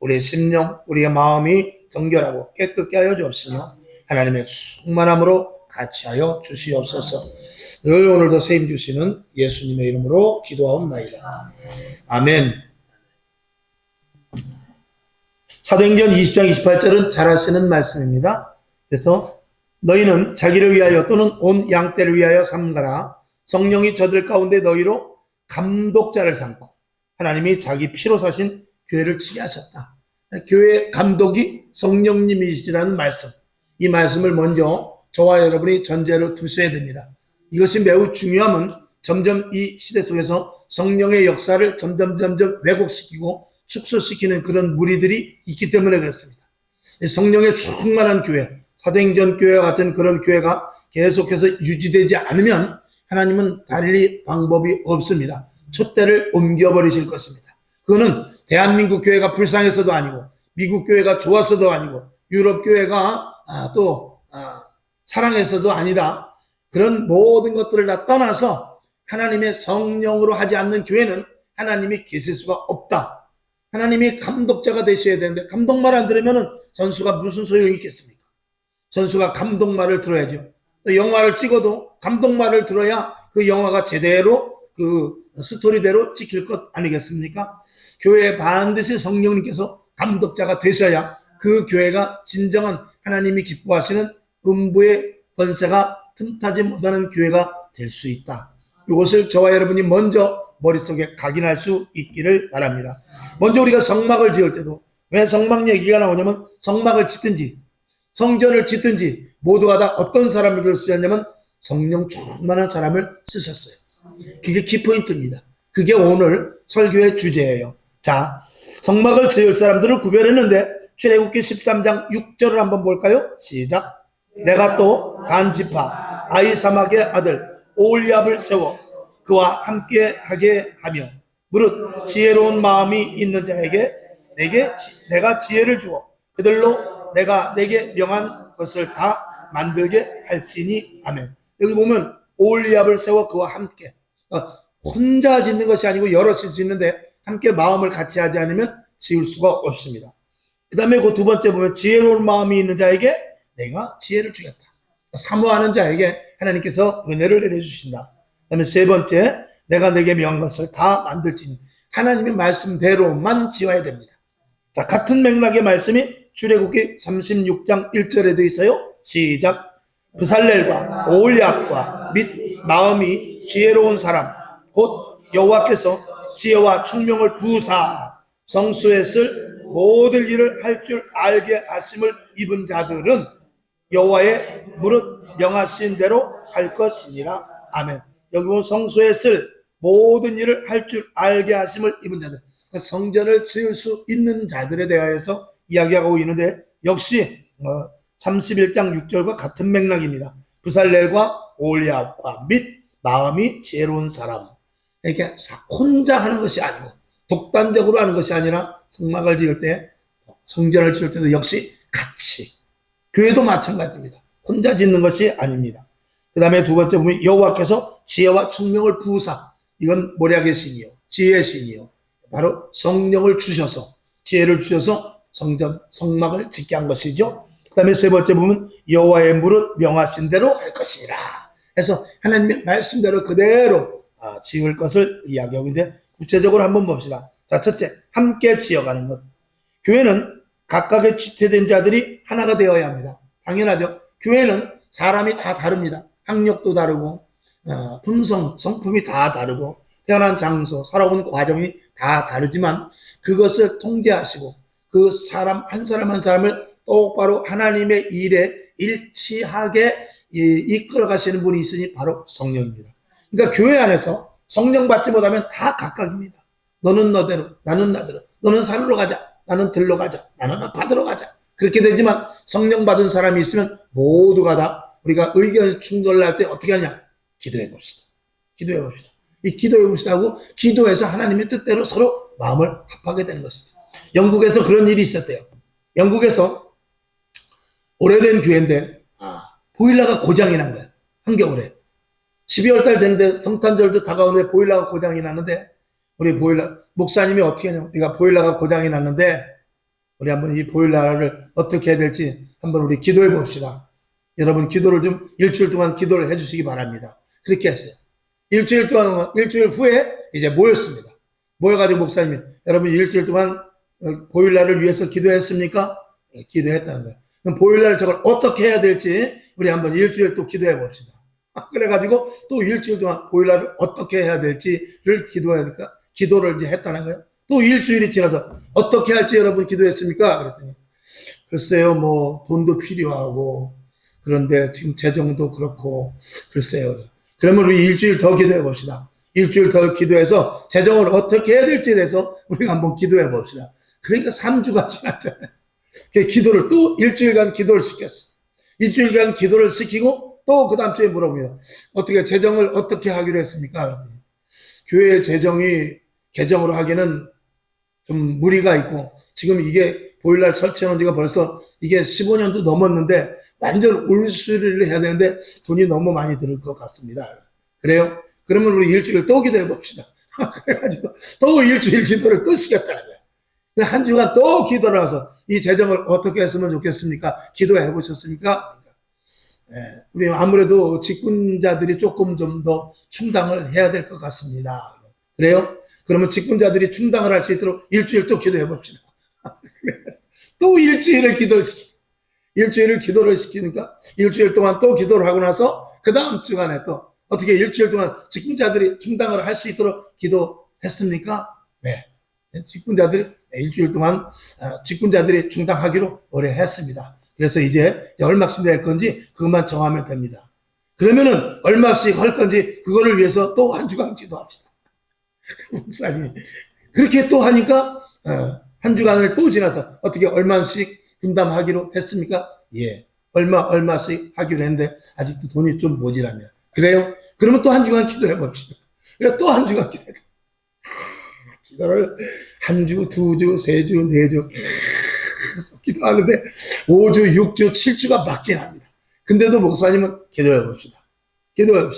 우리의 심령, 우리의 마음이 정결하고 깨끗게 하여 주옵시며 하나님의 충만함으로 같이 하여 주시옵소서. 늘 오늘도 세임 주시는 예수님의 이름으로 기도하옵나이다. 아멘. 사도행전 20장 28절은 잘 아시는 말씀입니다. 그래서 너희는 자기를 위하여 또는 온 양떼를 위하여 삼가라. 성령이 저들 가운데 너희로 감독자를 삼고 하나님이 자기 피로 사신 교회를 치게 하셨다. 교회 감독이 성령님이시라는 말씀. 이 말씀을 먼저 저와 여러분이 전제로 두셔야 됩니다. 이것이 매우 중요하면 점점 이 시대 속에서 성령의 역사를 점점 왜곡시키고 축소시키는 그런 무리들이 있기 때문에 그렇습니다. 성령의 충만한 교회, 사도행전 교회와 같은 그런 교회가 계속해서 유지되지 않으면 하나님은 달리 방법이 없습니다. 촛대를 옮겨버리실 것입니다. 그거는 대한민국 교회가 불쌍해서도 아니고 미국 교회가 좋아서도 아니고 유럽 교회가 사랑해서도 아니라 그런 모든 것들을 다 떠나서 하나님의 성령으로 하지 않는 교회는 하나님이 계실 수가 없다. 하나님이 감독자가 되셔야 되는데 감독말 안 들으면 선수가 무슨 소용이 있겠습니까? 선수가 감독말을 들어야죠. 영화를 찍어도 감독말을 들어야 그 영화가 제대로 그 스토리대로 찍힐 것 아니겠습니까? 교회에 반드시 성령님께서 감독자가 되셔야 그 교회가 진정한 하나님이 기뻐하시는 음부의 권세가 틈타지 못하는 교회가 될 수 있다. 이것을 저와 여러분이 먼저 머릿속에 각인할 수 있기를 바랍니다. 먼저 우리가 성막을 지을 때도 왜 성막 얘기가 나오냐면 성막을 짓든지 성전을 짓든지 모두가 다 어떤 사람을 쓰셨냐면 성령 충만한 사람을 쓰셨어요. 그게 키포인트입니다. 그게 오늘 설교의 주제예요. 자, 성막을 지을 사람들을 구별했는데 출애굽기 13장 6절을 한번 볼까요? 시작. 내가 또 단 지파 아히사막의 아들 오홀리압을 세워 그와 함께 하게 하며 무릇 지혜로운 마음이 있는 자에게 내가 지혜를 주어 그들로 내가 내게 명한 것을 다 만들게 할지니 아멘. 여기 보면 오홀리압을 세워 그와 함께 혼자 짓는 것이 아니고 여럿이 짓는데 함께 마음을 같이 하지 않으면 지을 수가 없습니다. 그 다음에 그 두 번째 보면 지혜로운 마음이 있는 자에게 내가 지혜를 주겠다. 사모하는 자에게 하나님께서 은혜를 내려주신다. 그 다음에 세 번째 내가 내게 명한 것을 다 만들지니 하나님의 말씀대로만 지어야 됩니다. 자, 같은 맥락의 말씀이 출애굽기 36장 1절에 되어 있어요. 시작. 브살렐과 오홀리압과 및 마음이 지혜로운 사람 곧 여호와께서 지혜와 총명을 부사 성소에 쓸 모든 일을 할 줄 알게 하심을 입은 자들은 여호와의 무릇 명하신 대로 할 것이니라. 아멘. 여기 보면 성소에 쓸 모든 일을 할 줄 알게 하심을 입은 자들, 성전을 지을 수 있는 자들에 대하여서 이야기하고 있는데 역시 31장 6절과 같은 맥락입니다. 브살렐과 오홀리압과 및 마음이 지혜로운 사람. 이렇게 혼자 하는 것이 아니고 독단적으로 하는 것이 아니라 성막을 지을 때 성전을 지을 때도 역시 같이 교회도 마찬가지입니다. 혼자 짓는 것이 아닙니다. 그 다음에 두 번째 보면 여호와께서 지혜와 총명을 부으사 이건 모략의 신이요 지혜의 신이요 바로 성령을 주셔서 지혜를 주셔서 성막을 짓게 한 것이죠. 그 다음에 세 번째 보면 여호와의 무릇 명하신 대로 할 것이라 해서 하나님의 말씀대로 그대로 지을 것을 이야기하고 있는데 구체적으로 한번 봅시다. 자, 첫째, 함께 지어가는 것. 교회는 각각의 지체된 자들이 하나가 되어야 합니다. 당연하죠. 교회는 사람이 다 다릅니다. 학력도 다르고 품성, 성품이 다 다르고 태어난 장소, 살아온 과정이 다 다르지만 그것을 통제하시고 그 사람 한 사람 한 사람을 똑바로 하나님의 일에 일치하게 이끌어 가시는 분이 있으니 바로 성령입니다. 그러니까 교회 안에서 성령 받지 못하면 다 각각입니다. 너는 너대로, 나는 나대로. 너는 산으로 가자, 나는 들로 가자, 나는 바다로 가자. 그렇게 되지만 성령 받은 사람이 있으면 모두가 다 우리가 의견 충돌을 할 때 어떻게 하냐? 기도해 봅시다. 기도해 봅시다. 이 기도해 봅시다 하고 기도해서 하나님의 뜻대로 서로 마음을 합하게 되는 것이죠. 영국에서 그런 일이 있었대요. 영국에서 오래된 교회인데 보일러가 고장이 난 거예요. 한겨울에. 12월 달 되는데 성탄절도 다가오는데 보일러가 고장이 났는데 우리 목사님이 어떻게 하냐면 우리가 보일러가 고장이 났는데 우리 한번 이 보일러를 어떻게 해야 될지 한번 우리 기도해 봅시다. 여러분 기도를 좀 일주일 동안 기도를 해 주시기 바랍니다. 그렇게 했어요. 일주일 후에 이제 모였습니다. 모여가지고 목사님이 여러분 일주일 동안 보일러를 위해서 기도했습니까? 네, 기도했다는 거예요. 그럼 보일러를 저걸 어떻게 해야 될지 우리 한번 일주일 또 기도해 봅시다. 그래가지고 또 일주일 동안 보일러를 어떻게 해야 될지를 기도하니까 기도를 이제 했다는 거예요. 또 일주일이 지나서 어떻게 할지 여러분 기도했습니까? 그랬더니 글쎄요, 뭐 돈도 필요하고 그런데 지금 재정도 그렇고 글쎄요. 그러면 우리 일주일 더 기도해 봅시다. 일주일 더 기도해서 재정을 어떻게 해야 될지에 대해서 우리가 한번 기도해 봅시다. 그러니까 3주가 지났잖아요. 기도를 또 일주일간 기도를 시켰어요. 일주일간 기도를 시키고 또 그 다음 주에 물어봅니다. 어떻게 재정을 어떻게 하기로 했습니까? 교회 재정이 개정으로 하기는 좀 무리가 있고 지금 이게 보일러 설치해 놓은 지가 벌써 이게 15년도 넘었는데 완전 올수리를 해야 되는데 돈이 너무 많이 들 것 같습니다. 그래요? 그러면 우리 일주일 또 기도해 봅시다. 그래가지고 또 일주일 기도를 또 시켰다는 거예요. 한 주간 또 기도를 해서 이 재정을 어떻게 했으면 좋겠습니까? 기도해 보셨습니까? 우리 아무래도 직분자들이 조금 좀 더 충당을 해야 될 것 같습니다. 그래요? 그러면 직분자들이 충당을 할 수 있도록 일주일 또 기도해 봅시다. 또 일주일을 기도를 시키니까 일주일 동안 또 기도를 하고 나서 그 다음 주간에 또 어떻게 일주일 동안 직분자들이 충당을 할 수 있도록 기도했습니까? 네. 직분자들이 일주일 동안 직분자들이 충당하기로 의뢰했습니다. 그래서 이제 얼마씩 낼 건지 그것만 정하면 됩니다. 그러면은 얼마씩 할 건지 그거를 위해서 또 한 주간 기도합시다. 목사님이 그렇게 또 하니까 한 주간을 또 지나서 어떻게 얼마씩 분담하기로 했습니까? 예, 얼마씩 하기로 했는데 아직도 돈이 좀 모자라네요. 그래요? 그러면 또 한 주간 기도해 봅시다. 그래 또 한 주간 기도를 한 주, 두 주, 세 주, 네 주 기도하는데 5주, 6주, 7주가 막 지납니다. 근데도 목사님은 기도해 봅시다. 그래서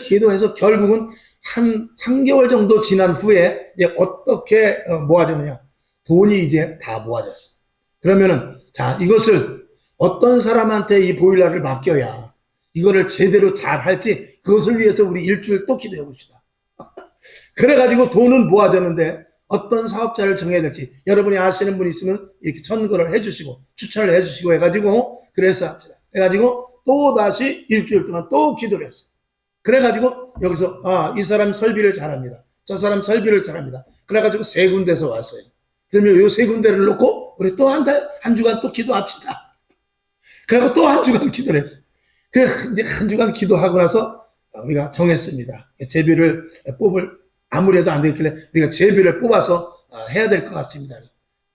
기도해서 결국은 한 3개월 정도 지난 후에 이제 어떻게 모아졌느냐. 돈이 이제 다 모아졌어요. 그러면은 자 이것을 어떤 사람한테 이 보일러를 맡겨야 이거를 제대로 잘 할지 그것을 위해서 우리 일주일 또 기도해 봅시다. 그래가지고 돈은 모아졌는데 어떤 사업자를 정해야 될지 여러분이 아시는 분이 있으면 이렇게 천거를 해주시고 추천을 해주시고 해가지고 그래서 또 다시 일주일 동안 또 기도를 했어요. 그래가지고 여기서 이 사람 설비를 잘합니다. 저 사람 설비를 잘합니다. 그래가지고 세 군데서 왔어요. 그러면 요 세 군데를 놓고 우리 또 한 주간 또 기도합시다. 그리고 또 한 주간 기도를 했어요. 그래 이제 한 주간 기도하고 나서 우리가 정했습니다. 제비를 아무래도 안 되겠길래 우리가 제비를 뽑아서 해야 될 것 같습니다.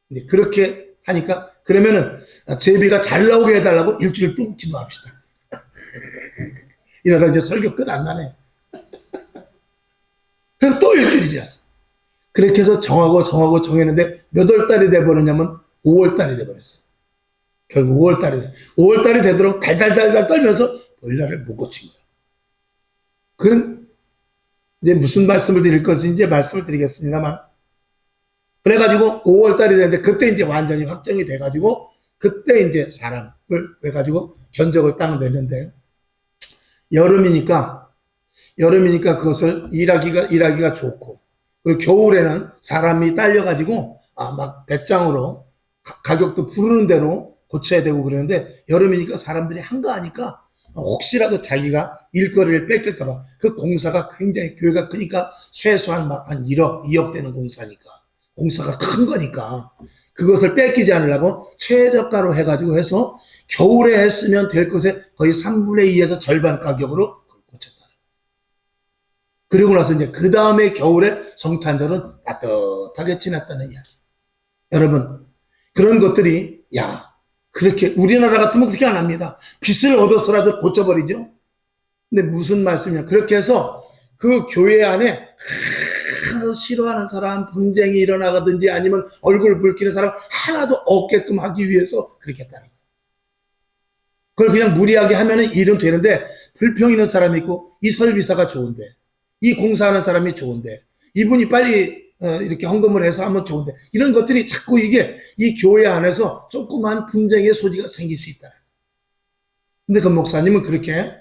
근데 그렇게 하니까 그러면은 제비가 잘 나오게 해달라고 일주일 또 기도합시다. 이러다 이제 설교 끝 안 나네. 그래서 또 일주일이 지났어. 그렇게 해서 정했는데 몇 월 달이 돼버렸냐면 5월 달이 돼버렸어. 결국 5월 달이 되도록 달달달달 떨면서 보일러를 못 고친 거야. 그런 이제 무슨 말씀을 드릴 것인지 이제 말씀을 드리겠습니다만 그래가지고 5월 달이 됐는데 그때 이제 완전히 확정이 돼가지고 그때 이제 사람을 해가지고 견적을 딱 냈는데 여름이니까 그것을 일하기가 좋고 그리고 겨울에는 사람이 딸려가지고 막 배짱으로 가격도 부르는 대로 고쳐야 되고 그러는데 여름이니까 사람들이 한가하니까 혹시라도 자기가 일거리를 뺏길까봐 그 공사가 굉장히 교회가 크니까 최소한 막 한 1억, 2억 되는 공사가 큰 거니까 그것을 뺏기지 않으려고 최저가로 해가지고 해서 겨울에 했으면 될 것에 거의 3분의 2에서 절반 가격으로 고쳤다. 그리고 나서 이제 그 다음에 겨울에 성탄절은 따뜻하게 지냈다는 이야기. 여러분 그런 것들이 그렇게 우리나라 같으면 그렇게 안 합니다. 빚을 얻어서라도 고쳐버리죠. 근데 무슨 말씀이냐. 그렇게 해서 그 교회 안에 하나도 싫어하는 사람, 분쟁이 일어나가든지 아니면 얼굴 붉히는 사람 하나도 없게끔 하기 위해서 그렇게 했다는 거예요. 그걸 그냥 무리하게 하면은 일은 되는데 불평 있는 사람이 있고 이 설비사가 좋은데 이 공사하는 사람이 좋은데 이분이 빨리 이렇게 헌금을 해서 하면 좋은데, 이런 것들이 자꾸 이게 이 교회 안에서 조그만 분쟁의 소지가 생길 수 있다. 근데 그 목사님은 그렇게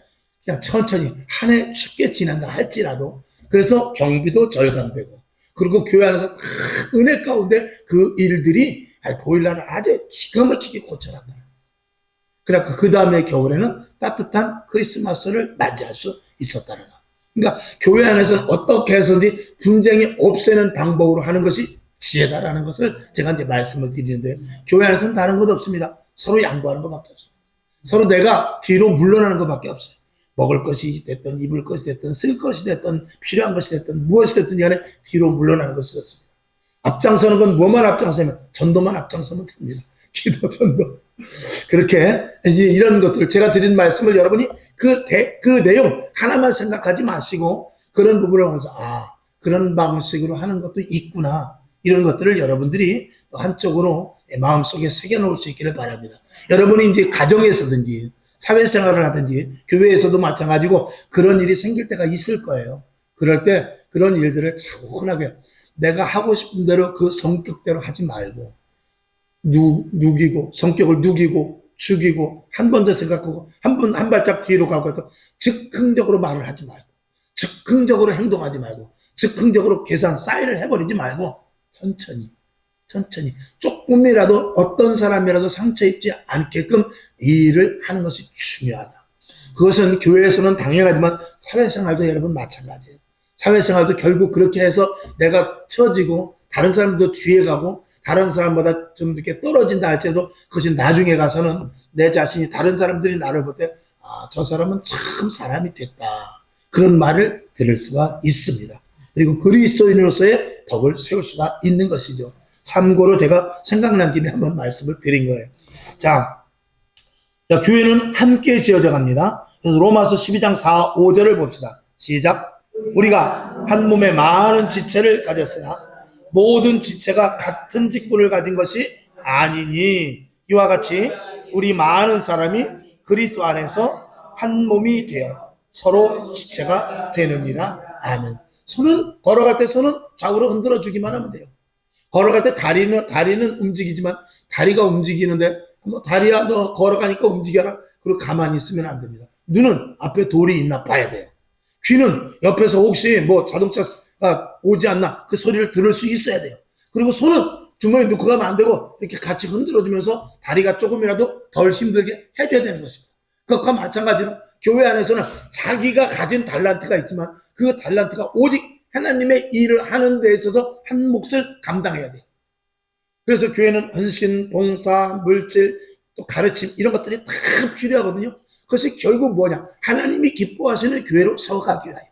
그냥 천천히 한 해 춥게 지난다 할지라도, 그래서 경비도 절감되고, 그리고 교회 안에서 은혜 가운데 그 일들이 보일러를 아주 기가 막히게 고쳐놨다. 그러니까 그 다음에 겨울에는 따뜻한 크리스마스를 맞이할 수 있었다는 거. 그러니까 교회 안에서는 어떻게 해서든지 분쟁이 없애는 방법으로 하는 것이 지혜다라는 것을 제가 이제 말씀을 드리는데, 교회 안에서는 다른 것 없습니다. 서로 양보하는 것밖에 없어요. 서로 내가 뒤로 물러나는 것밖에 없어요. 먹을 것이 됐든 입을 것이 됐든 쓸 것이 됐든 필요한 것이 됐든 무엇이 됐든 간에 뒤로 물러나는 것이 없습니다. 앞장서는 건 뭐만 앞장서면, 전도만 앞장서면 됩니다. 기도, 전도. 그렇게 이런 것들을 제가 드린 말씀을 여러분이 그 내용 하나만 생각하지 마시고, 그런 부분을 보면서 그런 방식으로 하는 것도 있구나, 이런 것들을 여러분들이 한쪽으로 마음속에 새겨놓을 수 있기를 바랍니다. 여러분이 이제 가정에서든지 사회생활을 하든지 교회에서도 마찬가지고 그런 일이 생길 때가 있을 거예요. 그럴 때 그런 일들을 차분하게 내가 하고 싶은 대로 그 성격대로 하지 말고, 누기고 성격을 누기고 죽이고 한 번 더 생각하고 한 발짝 뒤로 가고 해서 즉흥적으로 말을 하지 말고, 즉흥적으로 행동하지 말고, 즉흥적으로 계산 사인을 해버리지 말고, 천천히 조금이라도 어떤 사람이라도 상처 입지 않게끔 이 일을 하는 것이 중요하다. 그것은 교회에서는 당연하지만 사회생활도 여러분 마찬가지예요. 사회생활도 결국 그렇게 해서 내가 처지고 다른 사람도 뒤에 가고 다른 사람보다 좀 이렇게 떨어진다 할지라도, 그것이 나중에 가서는 내 자신이, 다른 사람들이 나를 볼 때 저 사람은 참 사람이 됐다, 그런 말을 들을 수가 있습니다. 그리고 그리스도인으로서의 덕을 세울 수가 있는 것이죠. 참고로 제가 생각난 김에 한번 말씀을 드린 거예요. 자, 교회는 함께 지어져 갑니다. 그래서 로마서 12장 4, 5절을 봅시다. 시작. 우리가 한 몸에 많은 지체를 가졌으나 모든 지체가 같은 직분을 가진 것이 아니니, 이와 같이 우리 많은 사람이 그리스도 안에서 한 몸이 되어 서로 지체가 되느니라. 아멘. 손은, 걸어갈 때 손은 좌우로 흔들어 주기만 하면 돼요. 걸어갈 때 다리는 움직이지만, 다리가 움직이는데 다리야 너 걸어가니까 움직여라, 그리고 가만히 있으면 안 됩니다. 눈은 앞에 돌이 있나 봐야 돼요. 귀는 옆에서 혹시 뭐 자동차가 오지 않나 그 소리를 들을 수 있어야 돼요. 그리고 손은 주머니에 넣고 가면 안 되고 이렇게 같이 흔들어주면서 다리가 조금이라도 덜 힘들게 해줘야 되는 것입니다. 그것과 마찬가지로 교회 안에서는 자기가 가진 달란트가 있지만 그 달란트가 오직 하나님의 일을 하는 데 있어서 한 몫을 감당해야 돼요. 그래서 교회는 헌신, 봉사, 물질, 또 가르침, 이런 것들이 다 필요하거든요. 그것이 결국 뭐냐, 하나님이 기뻐하시는 교회로 세워가기 위하여.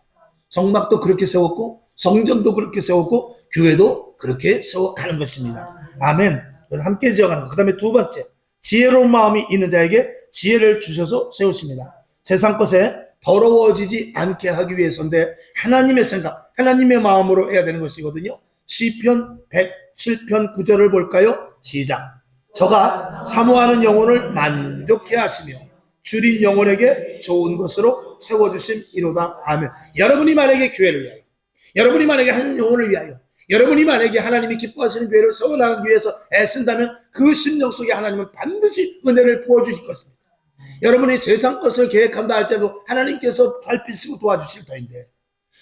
성막도 그렇게 세웠고 성전도 그렇게 세웠고 교회도 그렇게 세워가는 것입니다. 아멘. 그래서 함께 지어가는 것. 그 다음에 두 번째, 지혜로운 마음이 있는 자에게 지혜를 주셔서 세우십니다. 세상 것에 더러워지지 않게 하기 위해서인데, 하나님의 생각, 하나님의 마음으로 해야 되는 것이거든요. 시편 107편 9절을 볼까요? 시작. 저가 사모하는 영혼을 만족해 하시며 줄인 영혼에게 좋은 것으로 채워주심이로다. 아멘. 여러분이 만약에 교회를 위하여, 여러분이 만약에 한 영혼을 위하여, 여러분이 만약에 하나님이 기뻐하시는 교회를 세워나가기 위해서 애쓴다면 그 심령 속에 하나님은 반드시 은혜를 부어주실 것입니다. 여러분이 세상 것을 계획한다 할 때도 하나님께서 살피시고 도와주실 터인데,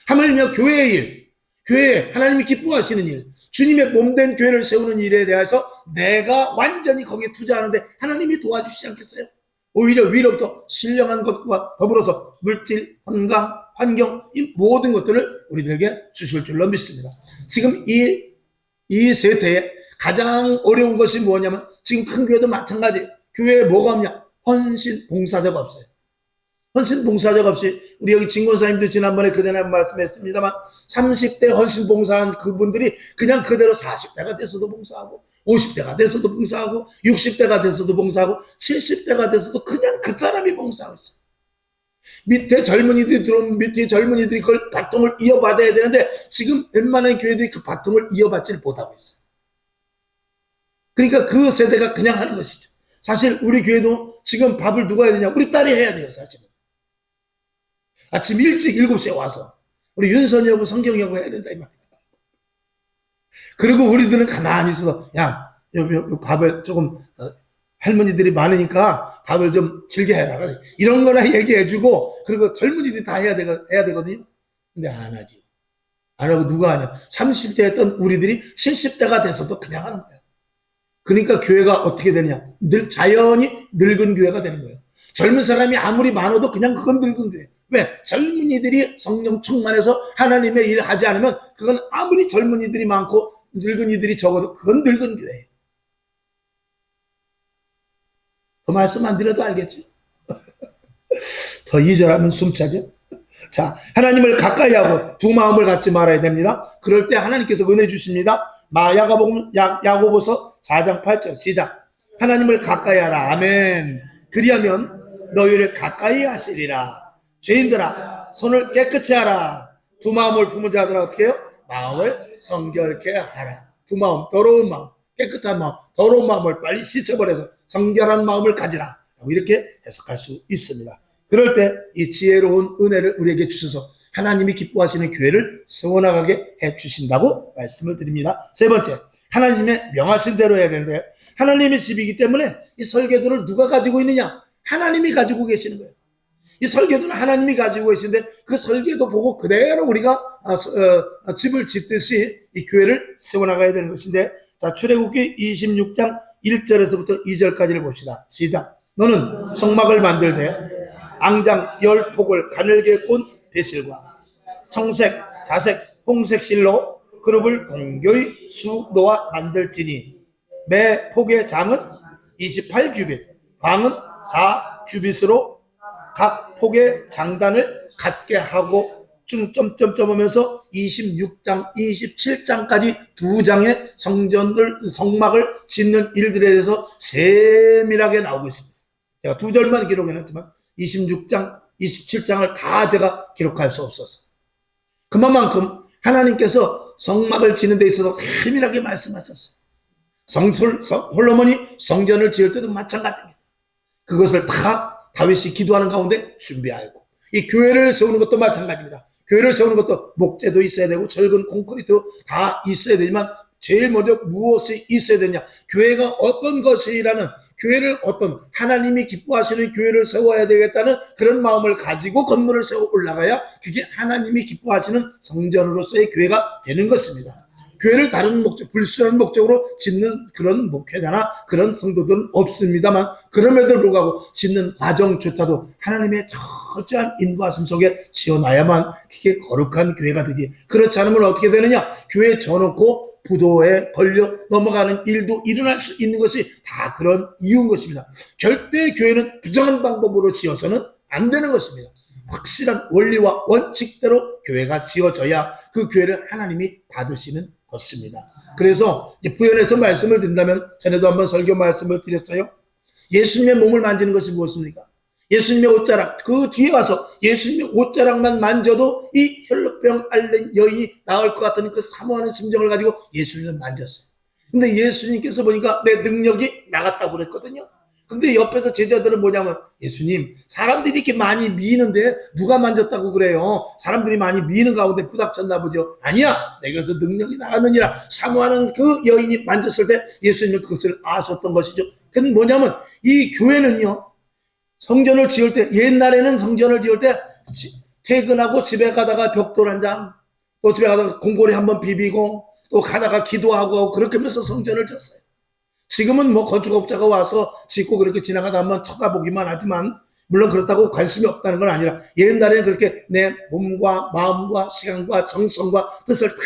하물며 교회의 일, 교회 하나님이 기뻐하시는 일, 주님의 몸된 교회를 세우는 일에 대해서 내가 완전히 거기에 투자하는데 하나님이 도와주시지 않겠어요? 오히려 위로부터 신령한 것과 더불어서 물질, 건강, 환경, 이 모든 것들을 우리들에게 주실 줄로 믿습니다. 지금 이 세대에 가장 어려운 것이 뭐냐면, 지금 큰 교회도 마찬가지예요. 교회에 뭐가 없냐? 헌신 봉사자가 없어요. 헌신 봉사자가 없이, 우리 여기 진권사님도 지난번에 그전에 말씀했습니다만 30대 헌신 봉사한 그분들이 그냥 그대로 40대가 돼서도 봉사하고 50대가 돼서도 봉사하고 60대가 돼서도 봉사하고 70대가 돼서도 그냥 그 사람이 봉사하고 있어요. 밑에 젊은이들이 들어오면 밑에 젊은이들이 그걸 바통을 이어받아야 되는데 지금 웬만한 교회들이 그 바통을 이어받지를 못하고 있어요. 그러니까 그 세대가 그냥 하는 것이죠. 사실 우리 교회도 지금 밥을 누가 해야 되냐? 우리 딸이 해야 돼요, 사실은. 아침 일찍 7시에 와서 우리 윤선이하고 성경이하고 해야 된다 이 말이야. 그리고 우리들은 가만히 있어서, 야, 요 밥을 조금, 할머니들이 많으니까 밥을 좀 즐겨 해라. 이런 거나 얘기해주고, 그리고 젊은이들이 다 해야 되거든요. 근데 안 하지. 안 하고 누가 하냐. 30대 했던 우리들이 70대가 돼서도 그냥 하는 거야. 그러니까 교회가 어떻게 되느냐. 자연히 늙은 교회가 되는 거예요. 젊은 사람이 아무리 많아도 그냥 그건 늙은 교회. 왜? 젊은이들이 성령 충만해서 하나님의 일을 하지 않으면 그건 아무리 젊은이들이 많고 늙은이들이 적어도 그건 늙은 교회예요. 더 말씀 안 드려도 알겠죠? 더 2절하면 숨차죠? 자, 하나님을 가까이 하고 두 마음을 갖지 말아야 됩니다. 그럴 때 하나님께서 은혜 주십니다. 야고보서 4장 8절 시작. 하나님을 가까이 하라. 아멘. 그리하면 너희를 가까이 하시리라. 죄인들아, 손을 깨끗이 하라. 두 마음을 품은 자들아 어떻게 해요? 마음을 성결케 하라. 두 마음, 더러운 마음, 깨끗한 마음, 더러운 마음을 빨리 씻어버려서 성결한 마음을 가지라. 이렇게 해석할 수 있습니다. 그럴 때 이 지혜로운 은혜를 우리에게 주셔서 하나님이 기뻐하시는 교회를 세워나가게 해주신다고 말씀을 드립니다. 세 번째, 하나님의 명하신 대로 해야 되는데, 하나님의 집이기 때문에 이 설계도를 누가 가지고 있느냐? 하나님이 가지고 계시는 거예요. 이 설계도는 하나님이 가지고 계시는데 그 설계도 보고 그대로 우리가 집을 짓듯이 이 교회를 세워나가야 되는 것인데, 자, 출애굽기 26장 1절에서부터 2절까지를 봅시다. 시작. 너는 성막을 만들되 앙장 10폭을 가늘게 꼰 배실과 청색, 자색, 홍색 실로 그룹을 공교히 수놓아 만들지니 매 폭의 장은 28규빗, 광은 4규빗으로 각 폭의 장단을 갖게 하고 점점점 하면서 26장, 27장까지 두 장의 성막을 짓는 일들에 대해서 세밀하게 나오고 있습니다. 제가 두 절만 기록해놨지만 26장, 27장을 다 제가 기록할 수 없어서 그만큼 하나님께서 성막을 짓는 데 있어서 세밀하게 말씀하셨어요. 홀로몬이 성전을 지을 때도 마찬가지입니다. 그것을 다 다윗이 기도하는 가운데 준비하고, 이 교회를 세우는 것도 마찬가지입니다. 교회를 세우는 것도 목재도 있어야 되고 철근 콘크리트 다 있어야 되지만 제일 먼저 무엇이 있어야 되냐? 교회가 어떤 것이라는, 교회를 어떤 하나님이 기뻐하시는 교회를 세워야 되겠다는 그런 마음을 가지고 건물을 세워 올라가야 그게 하나님이 기뻐하시는 성전으로서의 교회가 되는 것입니다. 교회를 다른 목적, 불순한 목적으로 짓는 그런 목회자나 그런 성도들은 없습니다만, 그럼에도 불구하고 짓는 과정조차도 하나님의 철저한 인도하심 속에 지어놔야만 그게 거룩한 교회가 되지. 그렇지 않으면 어떻게 되느냐? 교회에 져놓고 부도에 걸려 넘어가는 일도 일어날 수 있는 것이 다 그런 이유인 것입니다. 절대 교회는 부정한 방법으로 지어서는 안 되는 것입니다. 확실한 원리와 원칙대로 교회가 지어져야 그 교회를 하나님이 받으시는 것입니다. 그래서 부연해서 말씀을 드린다면, 전에도 한번 설교 말씀을 드렸어요. 예수님의 몸을 만지는 것이 무엇입니까? 예수님의 옷자락, 그 뒤에 와서 예수님의 옷자락만 만져도 이 혈루병 앓는 여인이 나을 것 같은 그 사모하는 심정을 가지고 예수님을 만졌어요. 근데 예수님께서 보니까 내 능력이 나갔다고 그랬거든요. 근데 옆에서 제자들은 뭐냐면, 예수님, 사람들이 이렇게 많이 미는데 누가 만졌다고 그래요? 사람들이 많이 미는 가운데 부닥쳤나 보죠. 아니야, 내게서 능력이 나갔느니라. 사모하는 그 여인이 만졌을 때 예수님은 그것을 아셨던 것이죠. 그건 뭐냐면, 이 교회는요, 성전을 지을 때, 옛날에는 성전을 지을 때 퇴근하고 집에 가다가 벽돌 한 장, 또 집에 가다가 공고리 한번 비비고, 또 가다가 기도하고 그렇게 하면서 성전을 지었어요. 지금은 뭐 건축업자가 와서 짓고 그렇게 지나가다 한번 쳐다보기만 하지만, 물론 그렇다고 관심이 없다는 건 아니라, 옛날에는 그렇게 내 몸과 마음과 시간과 정성과 뜻을 다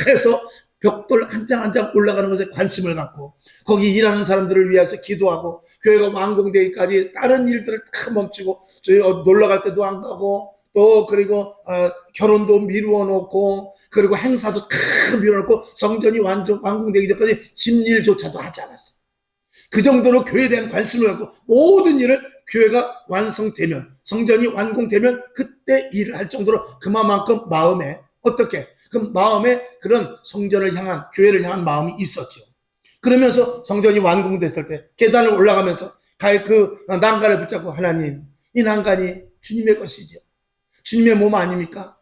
해서 벽돌 한 장 한 장 올라가는 것에 관심을 갖고, 거기 일하는 사람들을 위해서 기도하고, 교회가 완공되기까지 다른 일들을 다 멈추고, 저희 놀러 갈 때도 안 가고, 또 그리고 결혼도 미루어 놓고, 그리고 행사도 다 미루어 놓고, 성전이 완공되기 전까지 집일조차도 하지 않았어요. 그 정도로 교회에 대한 관심을 갖고 모든 일을 교회가 완성되면, 성전이 완공되면 그때 일을 할 정도로 그만큼 마음에, 어떻게? 그 마음에 그런 성전을 향한, 교회를 향한 마음이 있었죠. 그러면서 성전이 완공됐을 때 계단을 올라가면서 그 난간을 붙잡고, 하나님, 이 난간이 주님의 것이죠. 주님의 몸 아닙니까?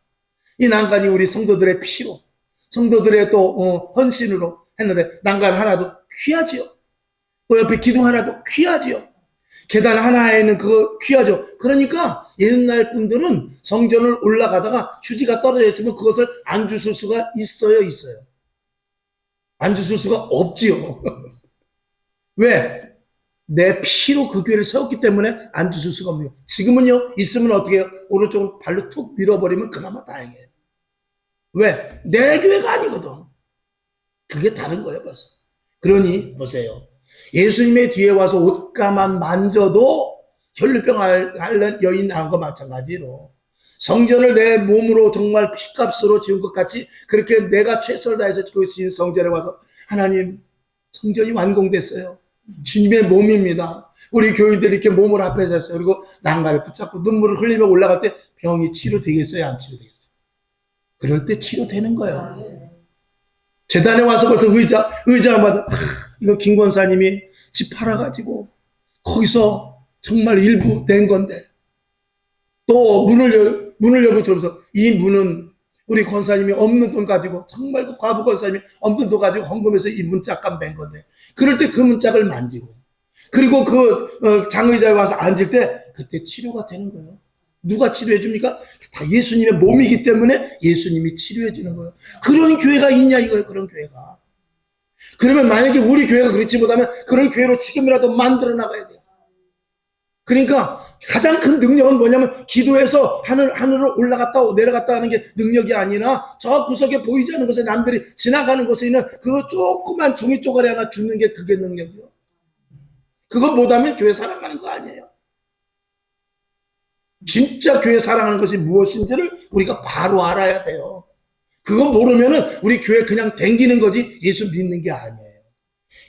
이 난간이 우리 성도들의 피로, 성도들의 또 헌신으로 했는데 난간 하나도 귀하지요. 또 옆에 기둥 하나도 귀하지요. 계단 하나에는 그거 귀하죠. 그러니까 옛날 분들은 성전을 올라가다가 휴지가 떨어져 있으면 그것을 안 주실 수가 있어요, 있어요. 안 주실 수가 없지요. 왜? 내 피로 그 교회를 세웠기 때문에 안 주실 수가 없네요. 지금은요, 있으면 어떻게 해요? 오른쪽으로 발로 툭 밀어버리면 그나마 다행이에요. 왜? 내 교회가 아니거든. 그게 다른 거예요, 벌써. 그러니 보세요. 예수님의 뒤에 와서 옷가만 만져도 혈루병 앓는 여인 나온 거 마찬가지로 성전을 내 몸으로 정말 피값으로 지은 것 같이 그렇게 내가 최선을 다해서 그 성전에 와서 하나님 성전이 완공됐어요. 주님의 몸입니다. 우리 교인들이 이렇게 몸을 앞에 졌어요. 그리고 난간을 붙잡고 눈물을 흘리며 올라갈 때 병이 치료되겠어요? 안 치료되겠어요? 그럴 때 치료되는 거예요. 재단에 와서 벌써 의자마다 이거 김 권사님이 집 팔아가지고 거기서 정말 일부 낸 건데 또 문을 열고 들어오면서 이 문은 우리 권사님이 없는 돈 가지고 정말 그 과부 권사님이 없는 돈 가지고 헌금해서 이 문짝감 낸 건데 그럴 때 그 문짝을 만지고 그리고 그 장의자에 와서 앉을 때 그때 치료가 되는 거예요. 누가 치료해 줍니까? 다 예수님의 몸이기 때문에 예수님이 치료해 주는 거예요. 그런 교회가 있냐 이거예요. 그런 교회가. 그러면 만약에 우리 교회가 그렇지 못하면 그런 교회로 지금이라도 만들어 나가야 돼요. 그러니까 가장 큰 능력은 뭐냐면 기도해서 하늘로 올라갔다 내려갔다 하는 게 능력이 아니라 저 구석에 보이지 않는 곳에 남들이 지나가는 곳에 있는 그 조그만 종이 쪼가리 하나 주는 게 그게 능력이요. 그거 못하면 교회 사랑하는 거 아니에요. 진짜 교회 사랑하는 것이 무엇인지를 우리가 바로 알아야 돼요. 그거 모르면은 우리 교회 그냥 댕기는 거지 예수 믿는 게 아니에요.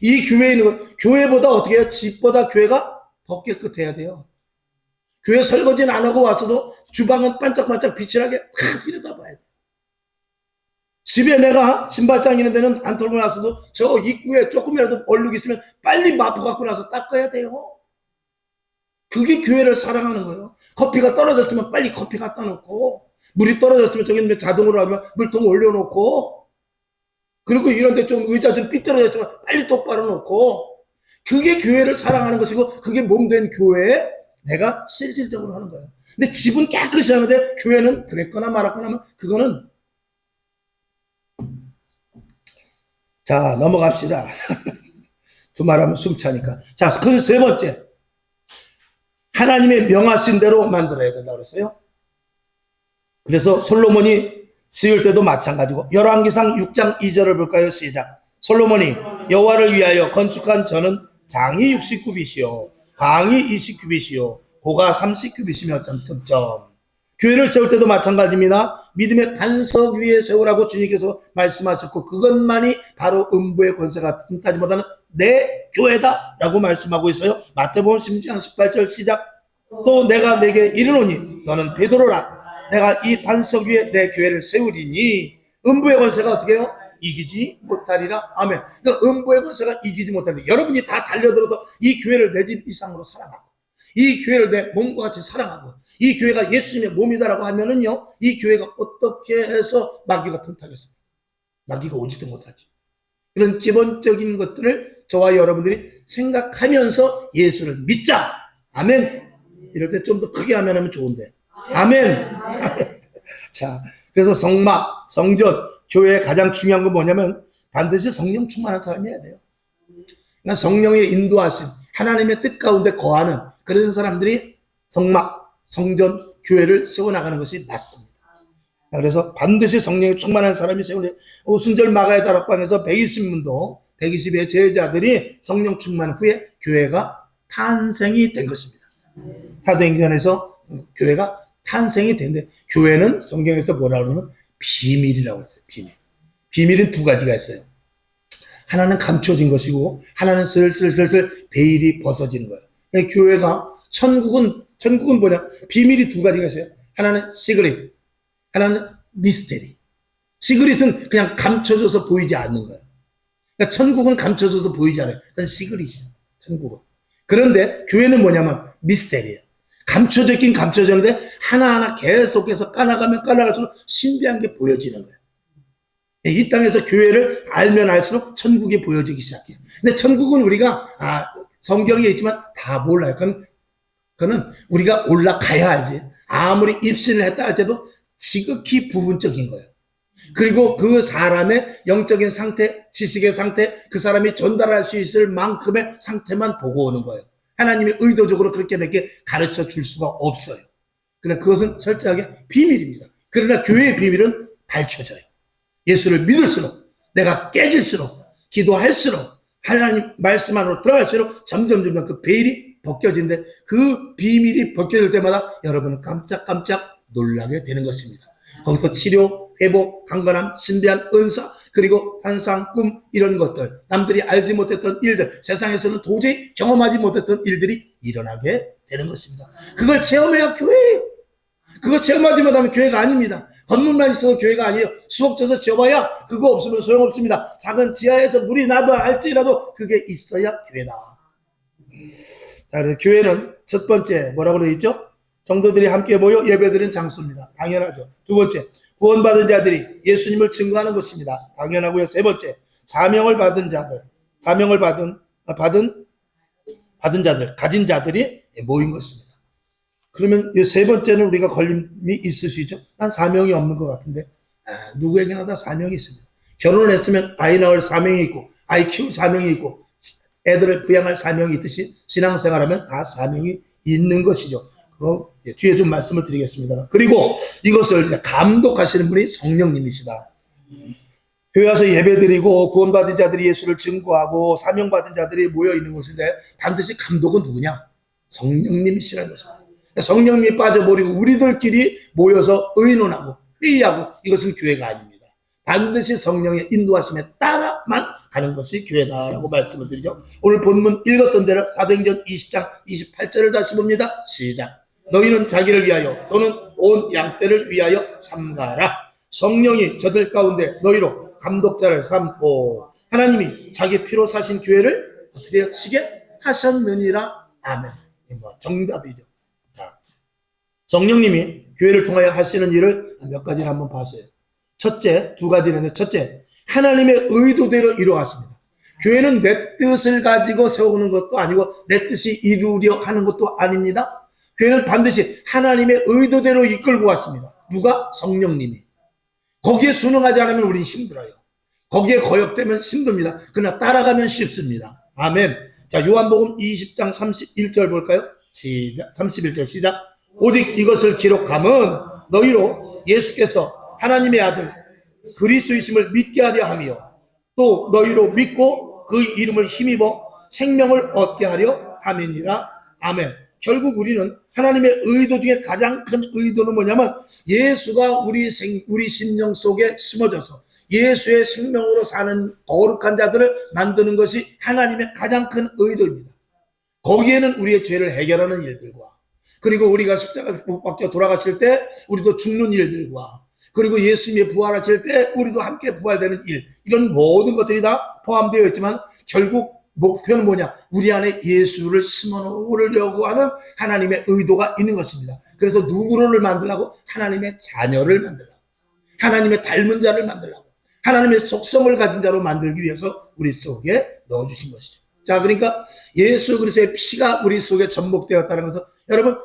이 교회는 교회보다 어떻게 해요? 집보다 교회가 더 깨끗해야 돼요. 교회 설거지는 안 하고 와서도 주방은 반짝반짝 빛이 나게 탁 들여다봐야 돼요. 집에 내가 신발장 있는 데는 안 털고 나서도 저 입구에 조금이라도 얼룩이 있으면 빨리 마포 갖고 나서 닦아야 돼요. 그게 교회를 사랑하는 거예요. 커피가 떨어졌으면 빨리 커피 갖다 놓고 물이 떨어졌으면 저기 자동으로 하면 물통 올려놓고 그리고 이런데 좀 의자 좀 삐뚤어졌으면 빨리 똑바로 놓고 그게 교회를 사랑하는 것이고 그게 몸된 교회에 내가 실질적으로 하는 거예요. 근데 집은 깨끗이 하는데 교회는 그랬거나 말았거나 하면 그거는 자 넘어갑시다. 두말하면 숨차니까. 자, 그 세 번째 하나님의 명하신 대로 만들어야 된다고 그랬어요. 그래서 솔로몬이 지을 때도 마찬가지고 열왕기상 6장 2절을 볼까요? 시작. 솔로몬이 여호와를 위하여 건축한 전은 장이 60규빗이요 방이 20규빗이요 고가 30규빗이며 점점점. 교회를 세울 때도 마찬가지입니다. 믿음의 반석 위에 세우라고 주님께서 말씀하셨고 그것만이 바로 음부의 권세가 틈타지보다는 내 교회다 라고 말씀하고 있어요. 마태복음 16장 18절 시작. 또 내가 내게 이르노니 너는 베드로라. 내가 이 반석 위에 내 교회를 세우리니 음부의 권세가 어떻게 해요? 이기지 못하리라. 아멘. 그러니까 음부의 권세가 이기지 못하리라. 여러분이 다 달려들어서 이 교회를 내 집 이상으로 사랑하고 이 교회를 내 몸과 같이 사랑하고 이 교회가 예수님의 몸이다라고 하면은요 이 교회가 어떻게 해서 마귀가 틈타겠습니까? 마귀가 오지도 못하죠. 그런 기본적인 것들을 저와 여러분들이 생각하면서 예수를 믿자. 아멘. 이럴 때 좀 더 크게 하면 좋은데. 아멘. 자, 그래서 성막, 성전, 교회의 가장 중요한 건 뭐냐면 반드시 성령 충만한 사람이 해야 돼요. 그러니까 성령의 인도하심, 하나님의 뜻 가운데 거하는 그런 사람들이 성막, 성전, 교회를 세워나가는 것이 맞습니다. 그래서 반드시 성령이 충만한 사람이 세우는 오순절 마가의 다락방에서 120문도 120의 제자들이 성령 충만 후에 교회가 탄생이 된 것입니다. 사도행전에서 교회가 탄생이 된데 교회는 성경에서 뭐라고 그러면 비밀이라고 했어요. 비밀은 두 가지가 있어요. 하나는 감춰진 것이고 하나는 슬슬 베일이 벗어지는 거예요. 그러니까 교회가 천국은 뭐냐? 비밀이 두 가지가 있어요. 하나는 시그릿, 하나는 미스테리. 시그릿은 그냥 감춰져서 보이지 않는 거예요. 그러니까 천국은 감춰져서 보이지 않아요. 그건 시그릿이에요. 천국은. 그런데 교회는 뭐냐면 미스테리예요. 감춰져 있긴 감춰졌는데 하나하나 계속해서 까나가면 까나갈수록 신비한 게 보여지는 거예요. 이 땅에서 교회를 알면 알수록 천국이 보여지기 시작해요. 근데 천국은 우리가 성경에 있지만 다 몰라요. 그거는 우리가 올라가야 알지. 아무리 입신을 했다 할때도 지극히 부분적인 거예요. 그리고 그 사람의 영적인 상태, 지식의 상태, 그 사람이 전달할 수 있을 만큼의 상태만 보고 오는 거예요. 하나님이 의도적으로 그렇게 몇 개 가르쳐 줄 수가 없어요. 그러나 그것은 철저하게 비밀입니다. 그러나 교회의 비밀은 밝혀져요. 예수를 믿을수록, 내가 깨질수록, 기도할수록, 하나님 말씀 안으로 들어갈수록 점점 그 베일이 벗겨지는데, 그 비밀이 벗겨질 때마다 여러분은 깜짝깜짝 놀라게 되는 것입니다. 거기서 치료, 회복, 강건함, 신비한 은사, 그리고 환상, 꿈, 이런 것들, 남들이 알지 못했던 일들, 세상에서는 도저히 경험하지 못했던 일들이 일어나게 되는 것입니다. 그걸 체험해야 교회예요. 그거 체험하지 못하면 교회가 아닙니다. 건물만 있어도 교회가 아니에요. 수억 쳐서 지어봐야 그거 없으면 소용없습니다. 작은 지하에서 물이 나도 할지라도 그게 있어야 교회다. 자, 그래서 교회는 첫 번째 뭐라고 되어 있죠? 성도들이 함께 모여 예배드리는 장소입니다. 당연하죠. 두 번째, 구원받은 자들이 예수님을 증거하는 것입니다. 당연하고요. 세 번째, 사명을 받은 자들, 사명을 받은 자들, 가진 자들이 모인 것입니다. 그러면 이 세 번째는 우리가 걸림이 있을 수 있죠. 난 사명이 없는 것 같은데, 누구에게나 다 사명이 있습니다. 결혼을 했으면 아이 낳을 사명이 있고, 아이 키울 사명이 있고, 애들을 부양할 사명이 있듯이 신앙생활하면 다 사명이 있는 것이죠. 그거 뒤에 좀 말씀을 드리겠습니다. 그리고 이것을 감독하시는 분이 성령님이시다. 교회 와서 예배드리고 구원받은 자들이 예수를 증거하고 사명받은 자들이 모여있는 곳인데, 반드시 감독은 누구냐? 성령님이시라는 것입니다. 성령님이 빠져버리고 우리들끼리 모여서 의논하고 회의하고, 이것은 교회가 아닙니다. 반드시 성령의 인도하심에 따라만 가는 것이 교회다라고 말씀을 드리죠. 오늘 본문 읽었던 대로 사도행전 20장 28절을 다시 봅니다. 시작. 너희는 자기를 위하여 또는 온 양떼를 위하여 삼가라. 성령이 저들 가운데 너희로 감독자를 삼고 하나님이 자기 피로 사신 교회를 어떻게 치게 하셨느니라. 아멘. 정답이죠. 자, 성령님이 교회를 통하여 하시는 일을 몇 가지를 한번 봤어요. 첫째, 두 가지는, 첫째, 하나님의 의도대로 이루어갔습니다. 교회는 내 뜻을 가지고 세우는 것도 아니고 내 뜻이 이루려 하는 것도 아닙니다. 교회는 반드시 하나님의 의도대로 이끌고 왔습니다. 누가? 성령님이. 거기에 순응하지 않으면 우리는 힘들어요. 거기에 거역되면 힘듭니다. 그러나 따라가면 쉽습니다. 아멘. 자, 요한복음 20장 31절 볼까요? 시작. 31절 시작. 오직 이것을 기록함은 너희로 예수께서 하나님의 아들 그리스도이심을 믿게 하려 하며 또 너희로 믿고 그 이름을 힘입어 생명을 얻게 하려 함이니라. 아멘. 결국 우리는 하나님의 의도 중에 가장 큰 의도는 뭐냐면, 예수가 우리 심령 속에 심어져서 예수의 생명으로 사는 거룩한 자들을 만드는 것이 하나님의 가장 큰 의도입니다. 거기에는 우리의 죄를 해결하는 일들과, 그리고 우리가 십자가 못 박혀 돌아가실 때 우리도 죽는 일들과, 그리고 예수님이 부활하실 때 우리도 함께 부활되는 일, 이런 모든 것들이 다 포함되어 있지만 결국 목표는 뭐냐? 우리 안에 예수를 심어놓으려고 하는 하나님의 의도가 있는 것입니다. 그래서 누구를 만들라고? 하나님의 자녀를 만들라고, 하나님의 닮은 자를 만들라고, 하나님의 속성을 가진 자로 만들기 위해서 우리 속에 넣어주신 것이죠. 자, 그러니까 예수 그리스도의 피가 우리 속에 접목되었다는 것은, 여러분,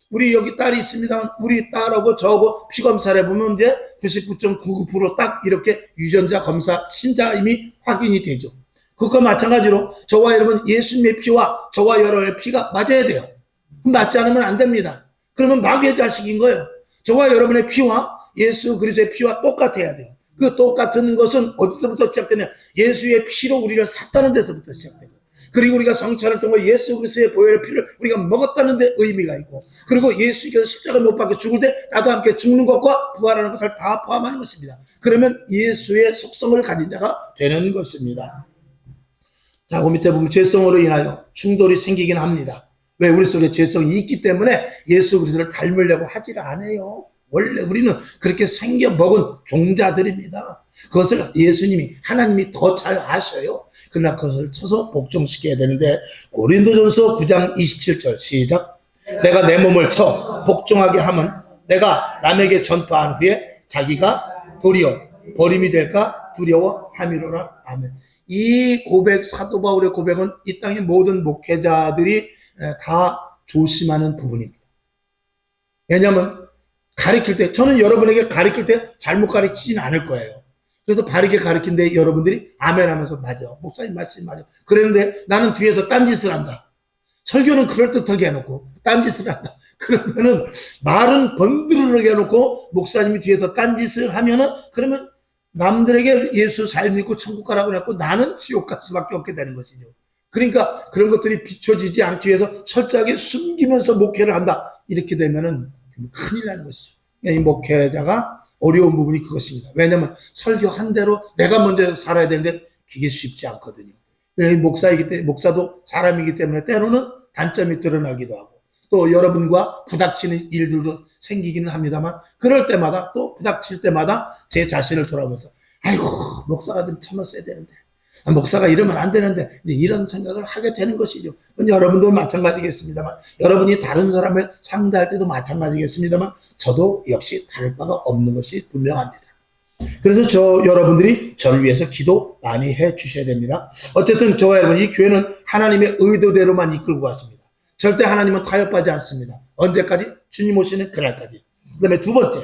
우리 여기 딸이 있습니다만 우리 딸하고 저하고 피검사를 해보면 이제 99.99% 딱 이렇게 유전자 검사 친자임이 확인이 되죠. 그것과 마찬가지로 저와 여러분 예수님의 피와 저와 여러분의 피가 맞아야 돼요. 맞지 않으면 안 됩니다. 그러면 마귀의 자식인 거예요. 저와 여러분의 피와 예수 그리스도의 피와 똑같아야 돼요. 그 똑같은 것은 어디서부터 시작되냐? 예수의 피로 우리를 샀다는 데서부터 시작돼요. 그리고 우리가 성찬을 통해 예수 그리스도의 보혈의 피를 우리가 먹었다는 데 의미가 있고, 그리고 예수께서 십자가 못 박혀 죽을 때 나도 함께 죽는 것과 부활하는 것을 다 포함하는 것입니다. 그러면 예수의 속성을 가진 자가 되는 것입니다. 자, 그 밑에 보면 죄성으로 인하여 충돌이 생기긴 합니다. 왜? 우리 속에 죄성이 있기 때문에 예수 그리스도를 닮으려고 하지를 않아요. 원래 우리는 그렇게 생겨 먹은 종자들입니다. 그것을 예수님이, 하나님이 더 잘 아셔요. 그러나 그것을 쳐서 복종시켜야 되는데, 고린도전서 9장 27절 시작. 내가 내 몸을 쳐 복종하게 하면 내가 남에게 전파한 후에 자기가 도리어 버림이 될까 두려워함이로라. 아멘. 이 고백, 사도 바울의 고백은 이 땅의 모든 목회자들이 다 조심하는 부분입니다. 왜냐하면 가르칠 때, 저는 여러분에게 가르칠 때 잘못 가르치진 않을 거예요. 그래서 바르게 가르친데 여러분들이 아멘 하면서 맞아, 목사님 말씀 맞아, 그랬는데 나는 뒤에서 딴짓을 한다. 설교는 그럴듯하게 해놓고 딴짓을 한다. 그러면은 말은 번드르르게 해놓고 목사님이 뒤에서 딴짓을 하면은, 그러면 남들에게 예수 잘 믿고 천국 가라고 했고 나는 지옥 갈 수밖에 없게 되는 것이죠. 그러니까 그런 것들이 비춰지지 않기 위해서 철저하게 숨기면서 목회를 한다. 이렇게 되면은 큰일 나는 것이죠. 이 목회자가 어려운 부분이 그것입니다. 왜냐하면 설교한 대로 내가 먼저 살아야 되는데 그게 쉽지 않거든요. 목사도 사람이기 때문에 때로는 단점이 드러나기도 하고 또 여러분과 부닥치는 일들도 생기기는 합니다만, 그럴 때마다 또 부닥칠 때마다 제 자신을 돌아보면서 아이고 목사가 좀 참았어야 되는데, 목사가 이러면 안 되는데, 이런 생각을 하게 되는 것이죠. 여러분도 마찬가지겠습니다만, 여러분이 다른 사람을 상대할 때도 마찬가지겠습니다만, 저도 역시 다를 바가 없는 것이 분명합니다. 그래서 여러분들이 저를 위해서 기도 많이 해 주셔야 됩니다. 어쨌든 저와 여러분, 이 교회는 하나님의 의도대로만 이끌고 왔습니다. 절대 하나님은 타협하지 않습니다. 언제까지? 주님 오시는 그날까지. 그 다음에 두 번째,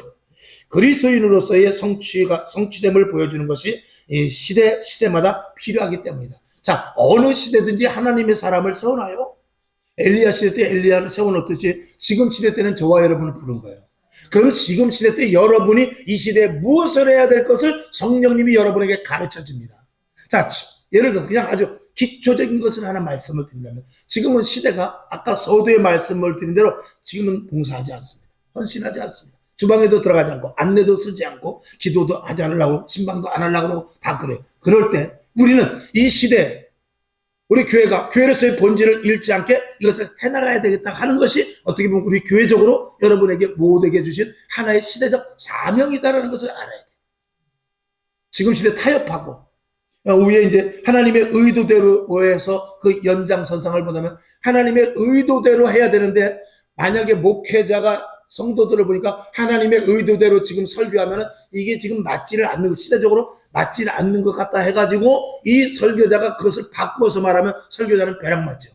그리스도인으로서의 성취됨을 보여주는 것이 이 시대마다 필요하기 때문이다. 자, 어느 시대든지 하나님의 사람을 세워놔요. 엘리야 시대 때 엘리야를 세워놓듯이 지금 시대 때는 저와 여러분을 부른 거예요. 그럼 지금 시대 때 여러분이 이 시대에 무엇을 해야 될 것을 성령님이 여러분에게 가르쳐 줍니다. 자, 예를 들어서 그냥 아주 기초적인 것을 하나 말씀을 드린다면, 지금은 시대가 아까 서두에 말씀을 드린 대로 지금은 봉사하지 않습니다. 헌신하지 않습니다. 주방에도 들어가지 않고 안내도 쓰지 않고 기도도 하지 않으려고 신방도 안 하려고 그러고 다 그래요. 그럴 때 우리는 이 시대에 우리 교회가 교회로서의 본질을 잃지 않게 이것을 해나가야 되겠다 하는 것이 어떻게 보면 우리 교회적으로 여러분에게 모두에게 주신 하나의 시대적 사명이다라는 것을 알아야 돼요. 지금 시대 타협하고 위에 이제 하나님의 의도대로 해서 그 연장선상을 보자면 하나님의 의도대로 해야 되는데, 만약에 목회자가 성도들을 보니까 하나님의 의도대로 지금 설교하면은 이게 지금 맞지를 않는, 시대적으로 맞지를 않는 것 같다 해가지고 이 설교자가 그것을 바꾸어서 말하면 설교자는 벼락 맞죠.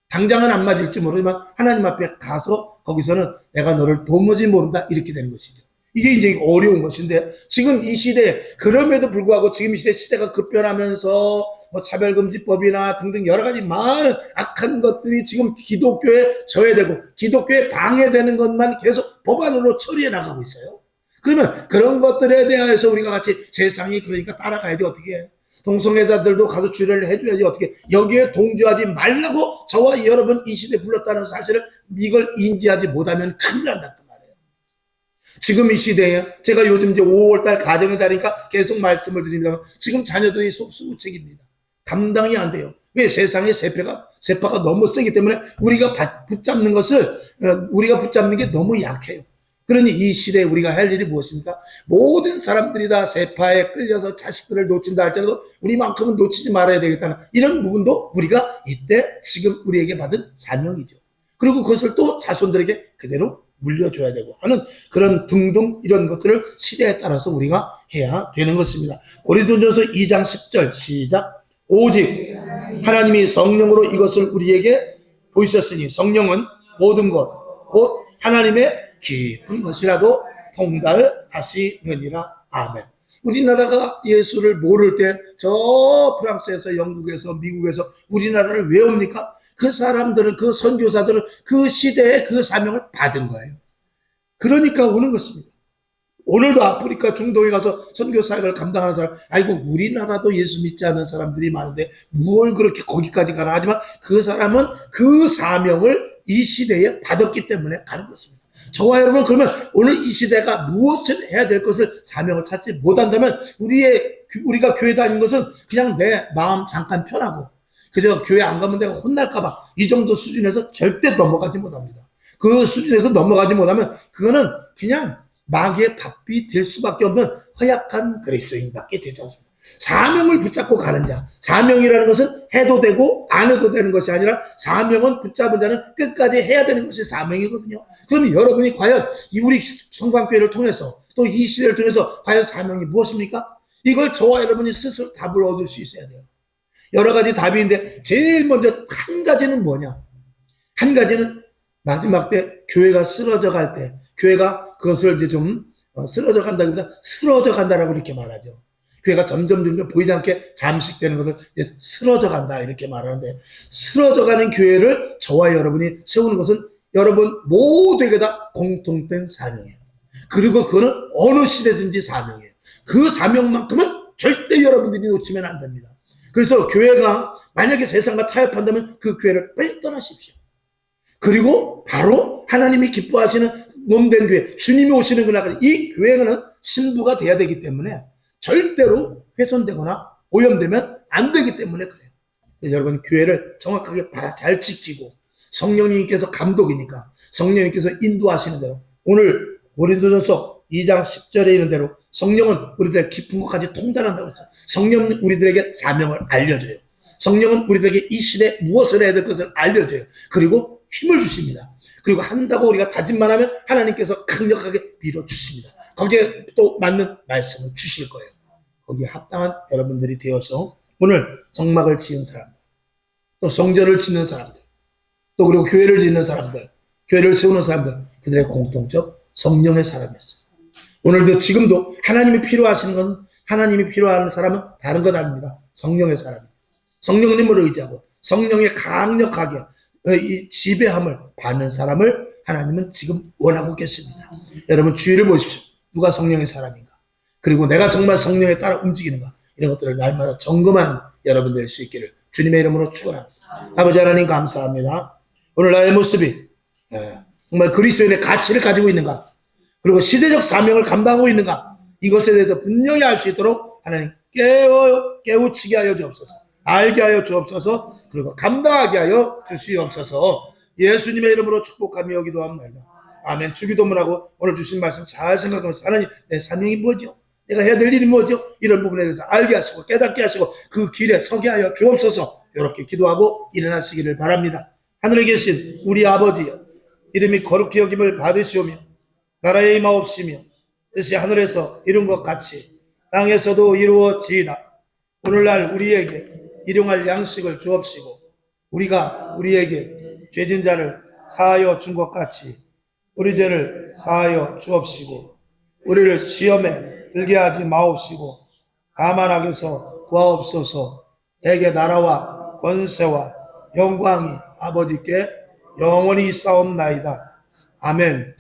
당장은 안 맞을지 모르지만 하나님 앞에 가서 거기서는 내가 너를 도무지 모른다 이렇게 되는 것이죠. 이게 이제 어려운 것인데, 지금 이 시대에 그럼에도 불구하고 지금 이 시대가 급변하면서 뭐 차별금지법이나 등등 여러 가지 많은 악한 것들이 지금 기독교에 저해되고 기독교에 방해되는 것만 계속 법안으로 처리해 나가고 있어요. 그러면 그런 것들에 대해서 우리가 같이 세상이 그러니까 따라가야지 어떻게 해. 동성애자들도 가서 주례를 해줘야지 어떻게. 여기에 동조하지 말라고 저와 여러분 이 시대에 불렀다는 사실을 이걸 인지하지 못하면 큰일 난다. 지금 이 시대에 제가 요즘 이제 5월달 가정의 달이니까 계속 말씀을 드립니다만, 지금 자녀들이 속수무책입니다. 감당이 안 돼요. 왜? 세상의 세파가 너무 세기 때문에 우리가 붙잡는 게 너무 약해요. 그러니 이 시대에 우리가 할 일이 무엇입니까? 모든 사람들이 다 세파에 끌려서 자식들을 놓친다 할지라도 우리만큼은 놓치지 말아야 되겠다는 이런 부분도 우리가 이때 지금 우리에게 받은 사명이죠. 그리고 그것을 또 자손들에게 그대로 물려줘야 되고 하는 그런 등등 이런 것들을 시대에 따라서 우리가 해야 되는 것입니다. 고린도전서 2장 10절 시작. 오직 하나님이 성령으로 이것을 우리에게 보이셨으니 성령은 모든 것 곧 하나님의 깊은 것이라도 통달하시느니라. 아멘. 우리나라가 예수를 모를 때 저 프랑스에서 영국에서 미국에서 우리나라를 왜 옵니까? 그 사람들은, 그 선교사들은 그 시대에 그 사명을 받은 거예요. 그러니까 오는 것입니다. 오늘도 아프리카 중동에 가서 선교 사역을 감당하는 사람, 아이고 우리나라도 예수 믿지 않는 사람들이 많은데 뭘 그렇게 거기까지 가나. 하지만 그 사람은 그 사명을 이 시대에 받았기 때문에 가는 것입니다. 저와 여러분, 그러면 오늘 이 시대가 무엇을 해야 될 것을 사명을 찾지 못한다면 우리가 교회 다니는 것은 그냥 내 마음 잠깐 편하고 그저 교회 안 가면 내가 혼날까봐 이 정도 수준에서 절대 넘어가지 못합니다. 그 수준에서 넘어가지 못하면 그거는 그냥 마귀의 밥이 될 수밖에 없는 허약한 그리스도인밖에 되지 않습니다. 사명을 붙잡고 가는 자. 사명이라는 것은 해도 되고 안 해도 되는 것이 아니라 사명은 붙잡은 자는 끝까지 해야 되는 것이 사명이거든요. 그러면 여러분이 과연 이 우리 성광교회를 통해서 또 이 시대를 통해서 과연 사명이 무엇입니까? 이걸 저와 여러분이 스스로 답을 얻을 수 있어야 돼요. 여러 가지 답이 있는데 제일 먼저 한 가지는 뭐냐? 한 가지는 마지막 때 교회가 쓰러져 갈 때, 교회가 그것을 이제 좀 쓰러져 간다기보다 쓰러져 간다라고 이렇게 말하죠. 교회가 점점 보이지 않게 잠식되는 것을 이제 쓰러져 간다 이렇게 말하는데, 쓰러져 가는 교회를 저와 여러분이 세우는 것은 여러분 모두에게 다 공통된 사명이에요. 그리고 그거는 어느 시대든지 사명이에요. 그 사명만큼은 절대 여러분들이 놓치면 안 됩니다. 그래서 교회가 만약에 세상과 타협한다면 그 교회를 빨리 떠나십시오. 그리고 바로 하나님이 기뻐하시는 몸된 교회, 주님이 오시는 그날까지 이 교회는 신부가 돼야 되기 때문에 절대로 훼손되거나 오염되면 안 되기 때문에 그래요. 여러분 교회를 정확하게 잘 지키고 성령님께서 감독이니까 성령님께서 인도하시는 대로, 오늘 고린도전서 2장 10절에 있는 대로 성령은 우리들의 깊은 곳까지 통달한다고 했어요. 성령은 우리들에게 사명을 알려줘요. 성령은 우리들에게 이 시대에 무엇을 해야 될 것을 알려줘요. 그리고 힘을 주십니다. 그리고 한다고 우리가 다짐만 하면 하나님께서 강력하게 밀어주십니다. 거기에 또 맞는 말씀을 주실 거예요. 거기에 합당한 여러분들이 되어서 오늘 성막을 지은 사람들, 또 성전을 짓는 사람들, 또 그리고 교회를 짓는 사람들, 교회를 세우는 사람들, 그들의 공통점 성령의 사람이었어요. 오늘도 지금도 하나님이 필요하시는 건, 하나님이 필요한 사람은 다른 것 아닙니다. 성령의 사람이에요. 성령님을 의지하고 성령의 강력하게 이 지배함을 받는 사람을 하나님은 지금 원하고 계십니다. 여러분 주위를 보십시오. 누가 성령의 사람인가? 그리고 내가 정말 성령에 따라 움직이는가? 이런 것들을 날마다 점검하는 여러분 될 수 있기를 주님의 이름으로 축원합니다. 아버지 하나님 감사합니다. 오늘 나의 모습이 정말 그리스도인의 가치를 가지고 있는가? 그리고 시대적 사명을 감당하고 있는가? 이것에 대해서 분명히 알 수 있도록 하나님 깨우치게 하여 주옵소서. 알게 하여 주옵소서. 그리고 감당하게 하여 주시옵소서. 예수님의 이름으로 축복하며 기도합니다. 아멘. 주기도문하고 오늘 주신 말씀 잘 생각하면서 하나님 내 사명이 뭐죠? 내가 해야 될 일이 뭐죠? 이런 부분에 대해서 알게 하시고 깨닫게 하시고 그 길에 서게 하여 주옵소서. 이렇게 기도하고 일어나시기를 바랍니다. 하늘에 계신 우리 아버지여, 이름이 거룩히 여김을 받으시오며 나라의 임하옵시며 뜻이 하늘에서 이룬 것 같이 땅에서도 이루어지이다. 오늘날 우리에게 일용할 양식을 주옵시고 우리가 우리에게 죄진 자를 사하여 준 것 같이 우리 죄를 사하여 주옵시고 우리를 시험에 들게 하지 마옵시고 다만 악에서 구하옵소서. 대개 나라와 권세와 영광이 아버지께 영원히 있사옵나이다. 아멘.